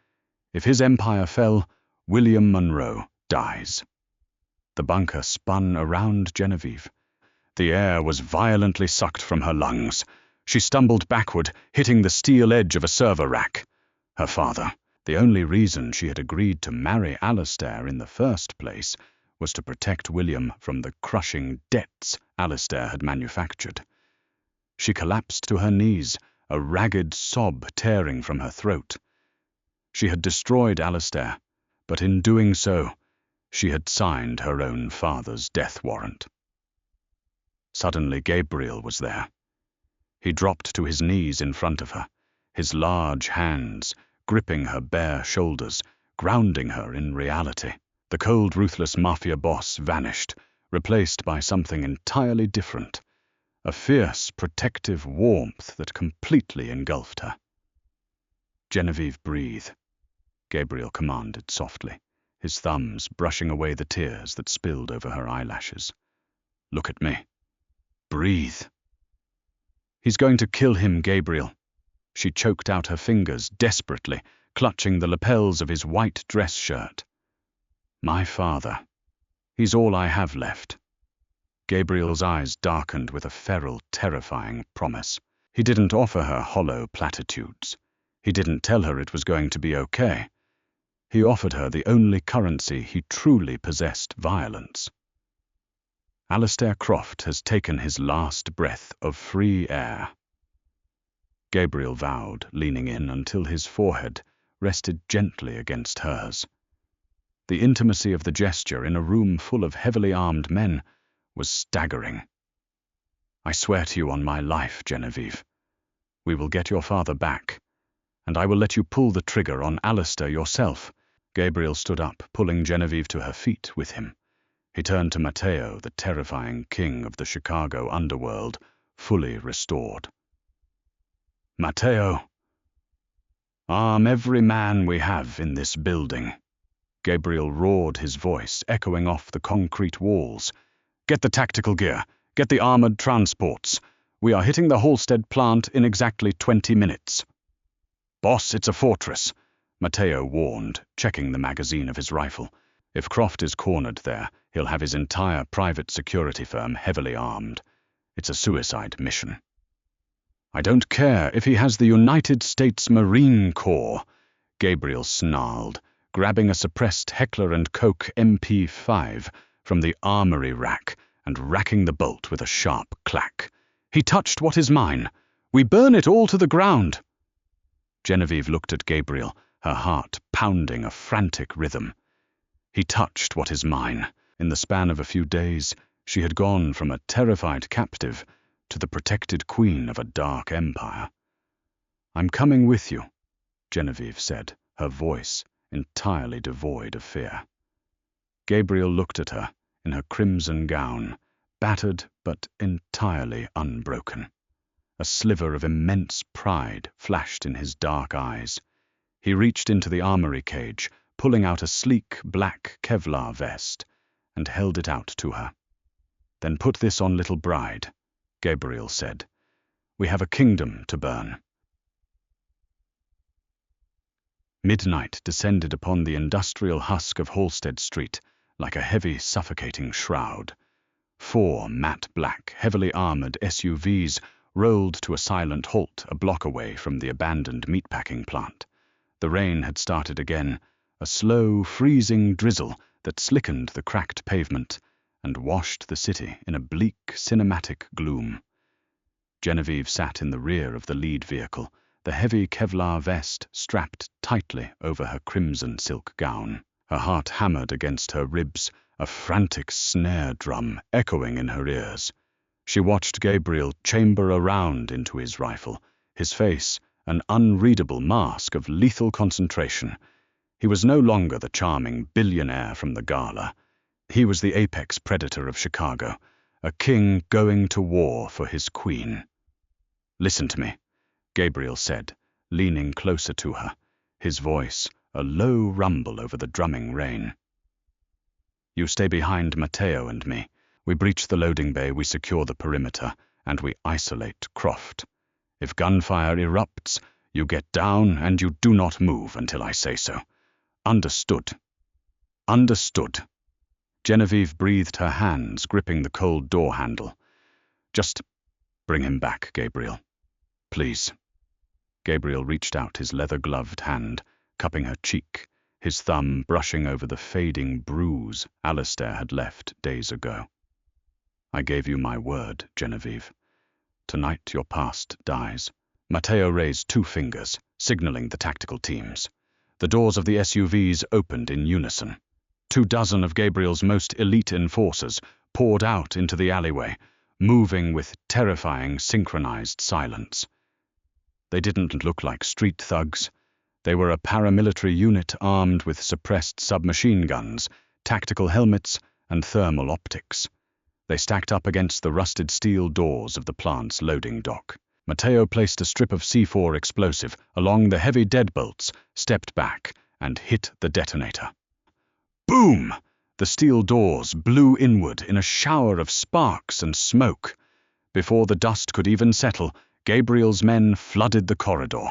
if his empire fell, William Monroe dies. The bunker spun around Genevieve. The air was violently sucked from her lungs. She stumbled backward, hitting the steel edge of a server rack. Her father, the only reason she had agreed to marry Alistair in the first place, was to protect William from the crushing debts Alistair had manufactured. She collapsed to her knees, a ragged sob tearing from her throat. She had destroyed Alistair, but in doing so, she had signed her own father's death warrant. Suddenly Gabriel was there. He dropped to his knees in front of her, his large hands gripping her bare shoulders, grounding her in reality. The cold, ruthless Mafia boss vanished, replaced by something entirely different, a fierce, protective warmth that completely engulfed her. Genevieve, breathe, Gabriel commanded softly, his thumbs brushing away the tears that spilled over her eyelashes. Look at me. Breathe. He's going to kill him, Gabriel. She choked out her fingers desperately, clutching the lapels of his white dress shirt. My father. He's all I have left. Gabriel's eyes darkened with a feral, terrifying promise. He didn't offer her hollow platitudes. He didn't tell her it was going to be okay. He offered her the only currency he truly possessed, violence. Alistair Croft has taken his last breath of free air. Gabriel vowed, leaning in until his forehead rested gently against hers. The intimacy of the gesture in a room full of heavily armed men was staggering. I swear to you on my life, Genevieve, we will get your father back, and I will let you pull the trigger on Alistair yourself. Gabriel stood up, pulling Genevieve to her feet with him. He turned to Matteo, the terrifying king of the Chicago underworld, fully restored. Matteo, arm every man we have in this building. Gabriel roared, his voice echoing off the concrete walls. Get the tactical gear. Get the armored transports. We are hitting the Halsted plant in exactly 20 minutes. Boss, it's a fortress, Matteo warned, checking the magazine of his rifle. If Croft is cornered there, he'll have his entire private security firm heavily armed. It's a suicide mission. I don't care if he has the United States Marine Corps, Gabriel snarled, grabbing a suppressed Heckler & Koch MP5 from the armory rack and racking the bolt with a sharp clack. He touched what is mine. We burn it all to the ground. Genevieve looked at Gabriel, her heart pounding a frantic rhythm. He touched what is mine. In the span of a few days, she had gone from a terrified captive to the protected queen of a dark empire. I'm coming with you, Genevieve said, her voice entirely devoid of fear. Gabriel looked at her in her crimson gown, battered but entirely unbroken. A sliver of immense pride flashed in his dark eyes. He reached into the armory cage, pulling out a sleek black Kevlar vest, and held it out to her. Then put this on, little bride, Gabriel said. We have a kingdom to burn. Midnight descended upon the industrial husk of Halsted Street like a heavy, suffocating shroud. 4 matte black, heavily armored SUVs rolled to a silent halt a block away from the abandoned meatpacking plant. The rain had started again, a slow, freezing drizzle that slickened the cracked pavement and washed the city in a bleak, cinematic gloom. Genevieve sat in the rear of the lead vehicle, the heavy Kevlar vest strapped tightly over her crimson silk gown. Her heart hammered against her ribs, a frantic snare drum echoing in her ears. She watched Gabriel chamber a round into his rifle, his face an unreadable mask of lethal concentration. He was no longer the charming billionaire from the gala. He was the apex predator of Chicago, a king going to war for his queen. "Listen to me," Gabriel said, leaning closer to her, his voice a low rumble over the drumming rain. "You stay behind Matteo and me. We breach the loading bay, we secure the perimeter, and we isolate Croft. If gunfire erupts, you get down and you do not move until I say so. Understood?" "Understood." Genevieve breathed, her hands gripping the cold door handle. "Just bring him back, Gabriel. Please." Gabriel reached out his leather-gloved hand, cupping her cheek, his thumb brushing over the fading bruise Alistair had left days ago. "I gave you my word, Genevieve. Tonight your past dies." Matteo raised 2 fingers, signaling the tactical teams. The doors of the SUVs opened in unison. 24 of Gabriel's most elite enforcers poured out into the alleyway, moving with terrifying synchronized silence. They didn't look like street thugs. They were a paramilitary unit armed with suppressed submachine guns, tactical helmets, and thermal optics. They stacked up against the rusted steel doors of the plant's loading dock. Matteo placed a strip of C4 explosive along the heavy deadbolts, stepped back, and hit the detonator. Boom! The steel doors blew inward in a shower of sparks and smoke. Before the dust could even settle, Gabriel's men flooded the corridor.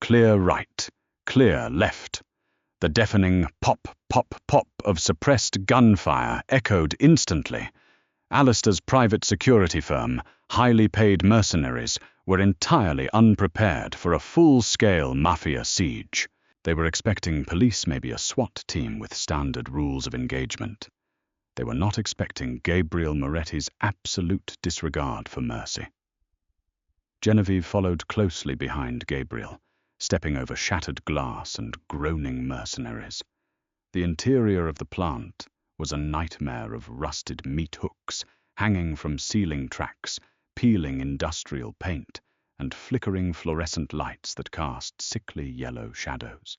Clear right, clear left. The deafening pop, pop, pop of suppressed gunfire echoed instantly. Alistair's private security firm, highly paid mercenaries, were entirely unprepared for a full-scale Mafia siege. They were expecting police, maybe a SWAT team with standard rules of engagement. They were not expecting Gabriel Moretti's absolute disregard for mercy. Genevieve followed closely behind Gabriel, stepping over shattered glass and groaning mercenaries. The interior of the plant was a nightmare of rusted meat hooks hanging from ceiling tracks, peeling industrial paint, and flickering fluorescent lights that cast sickly yellow shadows.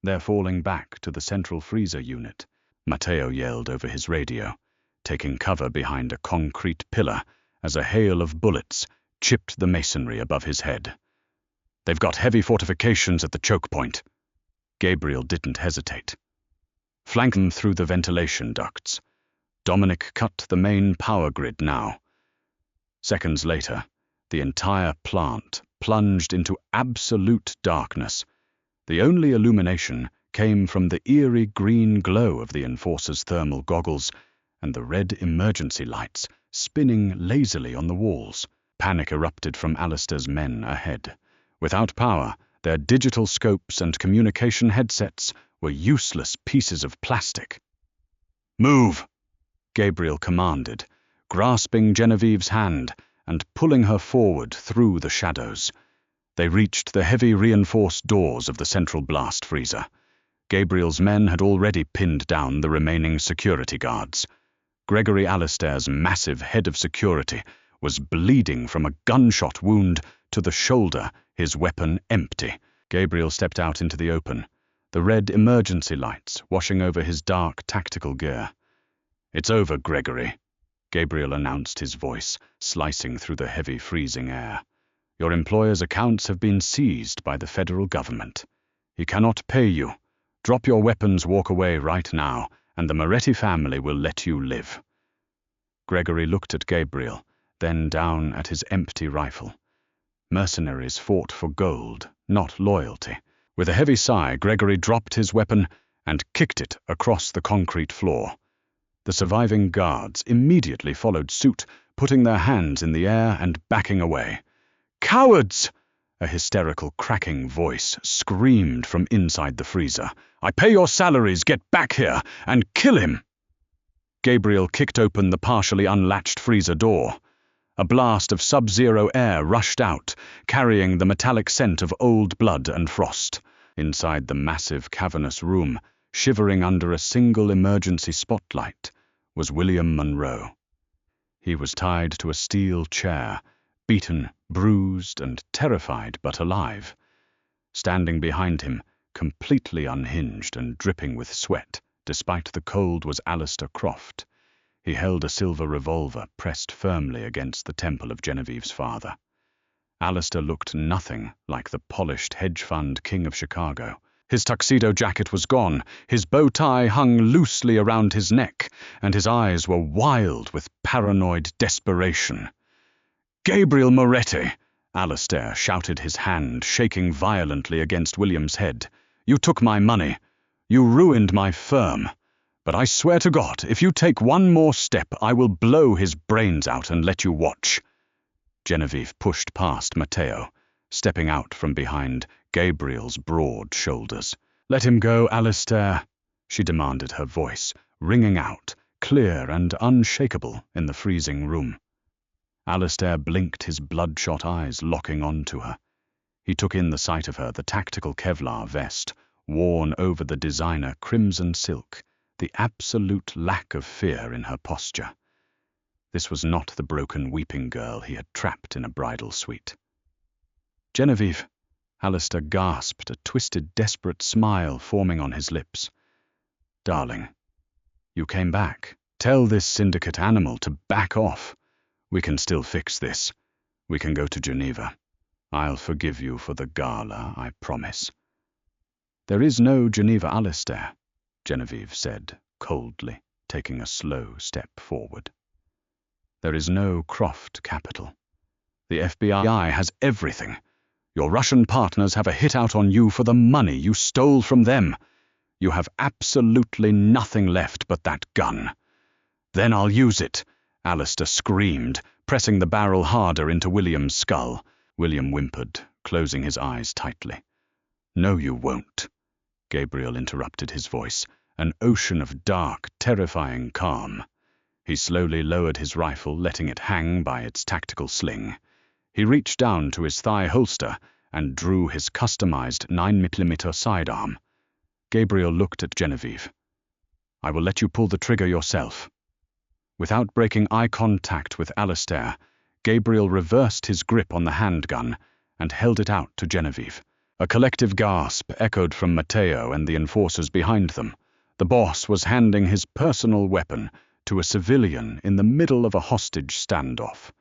"They're falling back to the central freezer unit," Matteo yelled over his radio, taking cover behind a concrete pillar as a hail of bullets chipped the masonry above his head. "They've got heavy fortifications at the choke point." Gabriel didn't hesitate. "Flank them through the ventilation ducts. Dominic cut the main power grid now." Seconds later, the entire plant plunged into absolute darkness. The only illumination came from the eerie green glow of the enforcers' thermal goggles and the red emergency lights spinning lazily on the walls. Panic erupted from Alistair's men ahead. Without power, their digital scopes and communication headsets were useless pieces of plastic. "Move!" Gabriel commanded, grasping Genevieve's hand and pulling her forward through the shadows. They reached the heavy reinforced doors of the central blast freezer. Gabriel's men had already pinned down the remaining security guards. Gregory Alistair's massive head of security was bleeding from a gunshot wound to the shoulder, his weapon empty. Gabriel stepped out into the open, the red emergency lights washing over his dark tactical gear. "It's over, Gregory," Gabriel announced, his voice slicing through the heavy freezing air. "Your employer's accounts have been seized by the federal government. He cannot pay you. Drop your weapons, walk away right now, and the Moretti family will let you live." Gregory looked at Gabriel, then down at his empty rifle. Mercenaries fought for gold, not loyalty. With a heavy sigh, Gregory dropped his weapon and kicked it across the concrete floor. The surviving guards immediately followed suit, putting their hands in the air and backing away. "Cowards!" A hysterical, cracking voice screamed from inside the freezer. "I pay your salaries, get back here, and kill him!" Gabriel kicked open the partially unlatched freezer door. A blast of sub-zero air rushed out, carrying the metallic scent of old blood and frost. Inside the massive, cavernous room, shivering under a single emergency spotlight, was William Monroe. He was tied to a steel chair, beaten, bruised, and terrified but alive. Standing behind him, completely unhinged and dripping with sweat, despite the cold, was Alistair Croft. He held a silver revolver pressed firmly against the temple of Genevieve's father. Alistair looked nothing like the polished hedge fund king of Chicago. His tuxedo jacket was gone, his bow tie hung loosely around his neck, and his eyes were wild with paranoid desperation. "Gabriel Moretti!" Alistair shouted, his hand shaking violently against William's head. "You took my money. You ruined my firm. But I swear to God, if you take one more step, I will blow his brains out and let you watch." Genevieve pushed past Matteo, stepping out from behind Gabriel's broad shoulders. "Let him go, Alistair," she demanded, her voice ringing out, clear and unshakable in the freezing room. Alistair blinked, his bloodshot eyes locking onto her. He took in the sight of her, the tactical Kevlar vest, worn over the designer crimson silk, the absolute lack of fear in her posture. This was not the broken, weeping girl he had trapped in a bridal suite. "Genevieve," Alistair gasped, a twisted, desperate smile forming on his lips. "Darling, you came back. Tell this syndicate animal to back off. We can still fix this. We can go to Geneva. I'll forgive you for the gala, I promise." "There is no Geneva, Alistair," Genevieve said, coldly, taking a slow step forward. "There is no Croft capital. The FBI has everything. Your Russian partners have a hit out on you for the money you stole from them. You have absolutely nothing left but that gun." "Then I'll use it," Alistair screamed, pressing the barrel harder into William's skull. William whimpered, closing his eyes tightly. "No, you won't," Gabriel interrupted, his voice an ocean of dark, terrifying calm. He slowly lowered his rifle, letting it hang by its tactical sling. He reached down to his thigh holster and drew his customized 9mm sidearm. Gabriel looked at Genevieve. "I will let you pull the trigger yourself." Without breaking eye contact with Alistair, Gabriel reversed his grip on the handgun and held it out to Genevieve. A collective gasp echoed from Matteo and the enforcers behind them. The boss was handing his personal weapon to a civilian in the middle of a hostage standoff.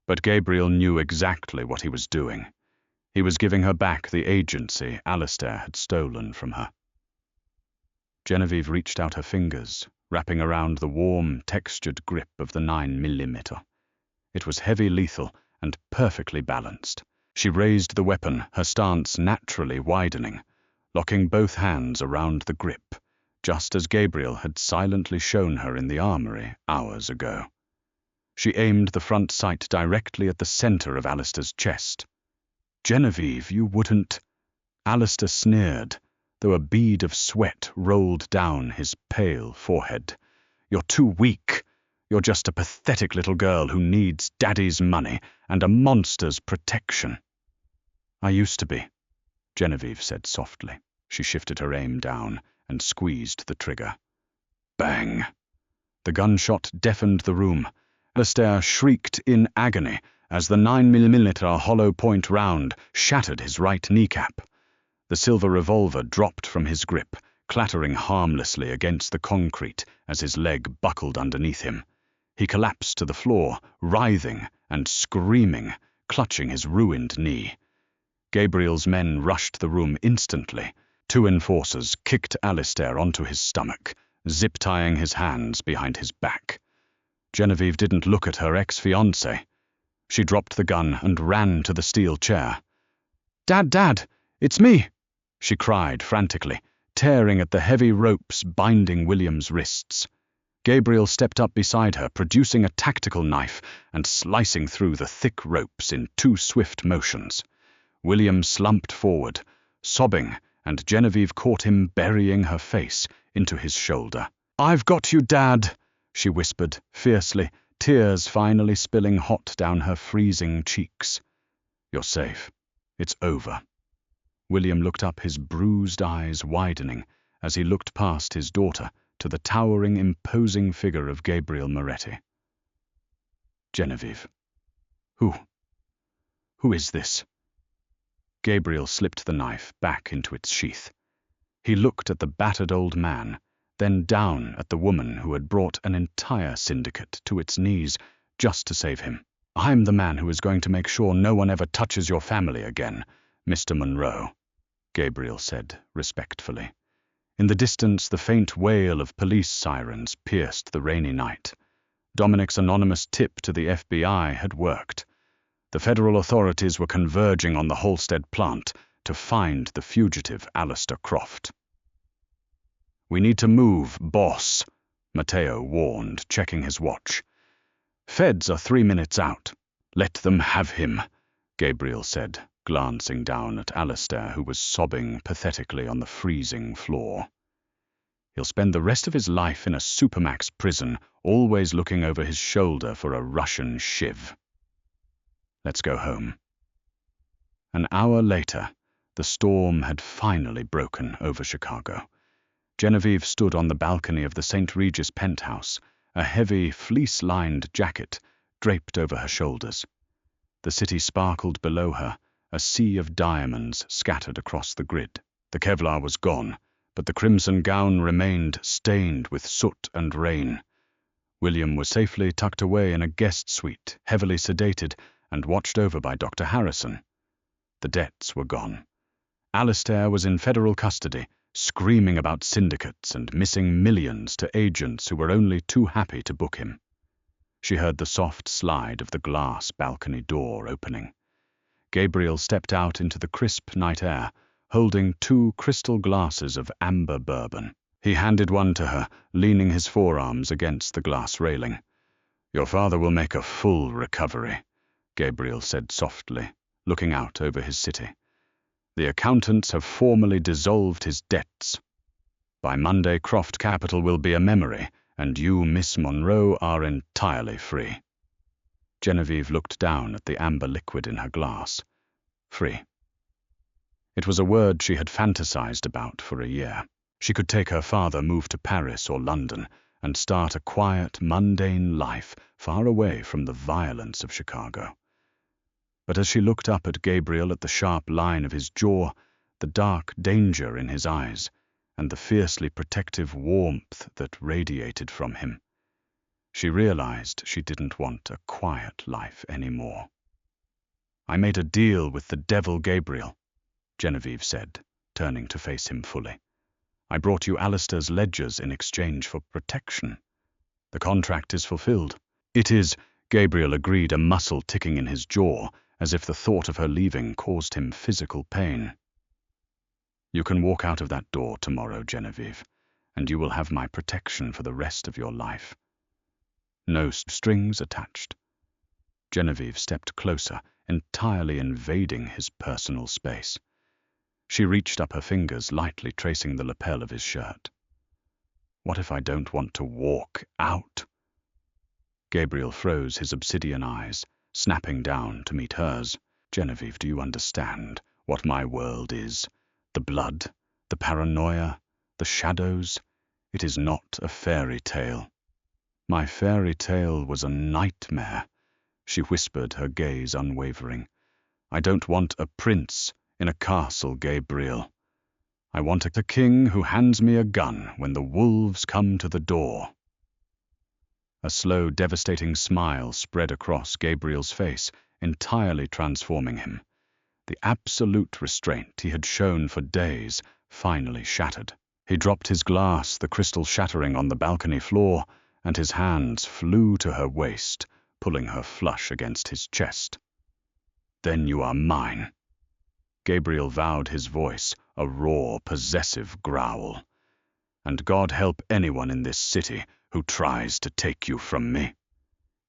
But Gabriel knew exactly what he was doing. He was giving her back the agency Alistair had stolen from her. Genevieve reached out her fingers, wrapping around the warm, textured grip of the 9mm. It was heavy, lethal, and perfectly balanced. She raised the weapon, her stance naturally widening, locking both hands around the grip, just as Gabriel had silently shown her in the armory hours ago. She aimed the front sight directly at the center of Alistair's chest. "Genevieve, you wouldn't..." Alistair sneered, though a bead of sweat rolled down his pale forehead. "You're too weak. You're just a pathetic little girl who needs Daddy's money and a monster's protection." "I used to be," Genevieve said softly. She shifted her aim down and squeezed the trigger. Bang! The gunshot deafened the room. Alistair shrieked in agony as the 9mm hollow point round shattered his right kneecap. The silver revolver dropped from his grip, clattering harmlessly against the concrete as his leg buckled underneath him. He collapsed to the floor, writhing and screaming, clutching his ruined knee. Gabriel's men rushed the room instantly. 2 enforcers kicked Alistair onto his stomach, zip-tying his hands behind his back. Genevieve didn't look at her ex-fiancé. She dropped the gun and ran to the steel chair. Dad, it's me!" she cried frantically, tearing at the heavy ropes binding William's wrists. Gabriel stepped up beside her, producing a tactical knife and slicing through the thick ropes in 2 swift motions. William slumped forward, sobbing, and Genevieve caught him burying her face into his shoulder. "I've got you, Dad," she whispered fiercely, tears finally spilling hot down her freezing cheeks. "You're safe. It's over." William looked up, his bruised eyes widening as he looked past his daughter to the towering, imposing figure of Gabriel Moretti. "Genevieve. Who is this?" Gabriel slipped the knife back into its sheath. He looked at the battered old man, then down at the woman who had brought an entire syndicate to its knees just to save him. "I'm the man who is going to make sure no one ever touches your family again, Mr. Monroe," Gabriel said respectfully. In the distance, the faint wail of police sirens pierced the rainy night. Dominic's anonymous tip to the FBI had worked. The federal authorities were converging on the Halstead plant to find the fugitive Alistair Croft. "We need to move, boss," Matteo warned, checking his watch. "Feds are 3 minutes out." "Let them have him," Gabriel said, glancing down at Alistair, who was sobbing pathetically on the freezing floor. "He'll spend the rest of his life in a supermax prison, always looking over his shoulder for a Russian shiv. Let's go home." An hour later, the storm had finally broken over Chicago. Genevieve stood on the balcony of the St. Regis penthouse, a heavy, fleece-lined jacket draped over her shoulders. The city sparkled below her, a sea of diamonds scattered across the grid. The Kevlar was gone, but the crimson gown remained stained with soot and rain. William was safely tucked away in a guest suite, heavily sedated and watched over by Dr. Harrison. The debts were gone. Alistair was in federal custody, screaming about syndicates and missing millions to agents who were only too happy to book him. She heard the soft slide of the glass balcony door opening. Gabriel stepped out into the crisp night air, holding 2 crystal glasses of amber bourbon. He handed one to her, leaning his forearms against the glass railing. "Your father will make a full recovery," Gabriel said softly, looking out over his city. "The accountants have formally dissolved his debts. By Monday, Croft Capital will be a memory, and you, Miss Monroe, are entirely free." Genevieve looked down at the amber liquid in her glass. Free. It was a word she had fantasized about for a year. She could take her father, move to Paris or London, and start a quiet, mundane life far away from the violence of Chicago. But as she looked up at Gabriel, at the sharp line of his jaw, the dark danger in his eyes, and the fiercely protective warmth that radiated from him, she realized she didn't want a quiet life anymore. "I made a deal with the devil, Gabriel," Genevieve said, turning to face him fully. "I brought you Alistair's ledgers in exchange for protection. The contract is fulfilled." "It is," Gabriel agreed, a muscle ticking in his jaw, as if the thought of her leaving caused him physical pain. "You can walk out of that door tomorrow, Genevieve, and you will have my protection for the rest of your life. No strings attached." Genevieve stepped closer, entirely invading his personal space. She reached up her fingers, lightly tracing the lapel of his shirt. "What if I don't want to walk out?" Gabriel froze, his obsidian eyes snapping down to meet hers. "Genevieve, do you understand what my world is? The blood, the paranoia, the shadows. It is not a fairy tale." "My fairy tale was a nightmare," she whispered, her gaze unwavering. "I don't want a prince in a castle, Gabriel. I want a king who hands me a gun when the wolves come to the door." A slow, devastating smile spread across Gabriel's face, entirely transforming him. The absolute restraint he had shown for days finally shattered. He dropped his glass, the crystal shattering on the balcony floor, and his hands flew to her waist, pulling her flush against his chest. "Then you are mine." Gabriel vowed, his voice a raw, possessive growl. "And God help anyone in this city who tries to take you from me.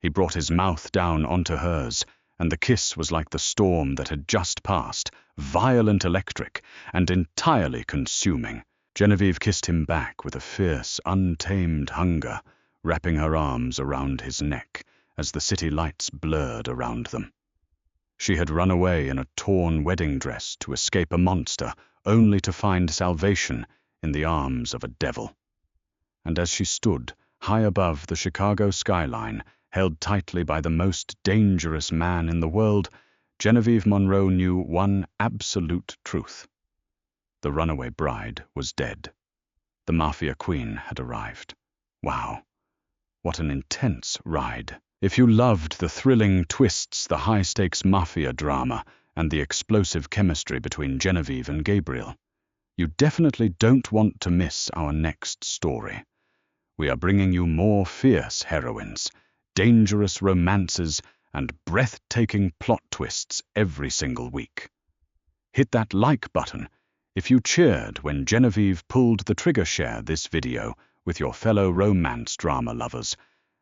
He brought his mouth down onto hers, and the kiss was like the storm that had just passed, violent, electric, and entirely consuming. Genevieve kissed him back with a fierce, untamed hunger, wrapping her arms around his neck as the city lights blurred around them. She had run away in a torn wedding dress to escape a monster, only to find salvation in the arms of a devil. And as she stood, high above the Chicago skyline, held tightly by the most dangerous man in the world, Genevieve Monroe knew one absolute truth. The runaway bride was dead. The Mafia queen had arrived. Wow, what an intense ride. If you loved the thrilling twists, the high-stakes Mafia drama, and the explosive chemistry between Genevieve and Gabriel, you definitely don't want to miss our next story. We are bringing you more fierce heroines, dangerous romances, and breathtaking plot twists every single week. Hit that like button if you cheered when Genevieve pulled the trigger. Share this video with your fellow romance drama lovers,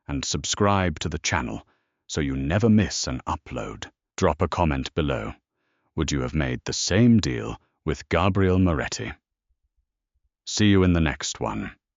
and subscribe to the channel so you never miss an upload. Drop a comment below. Would you have made the same deal with Gabriel Moretti? See you in the next one.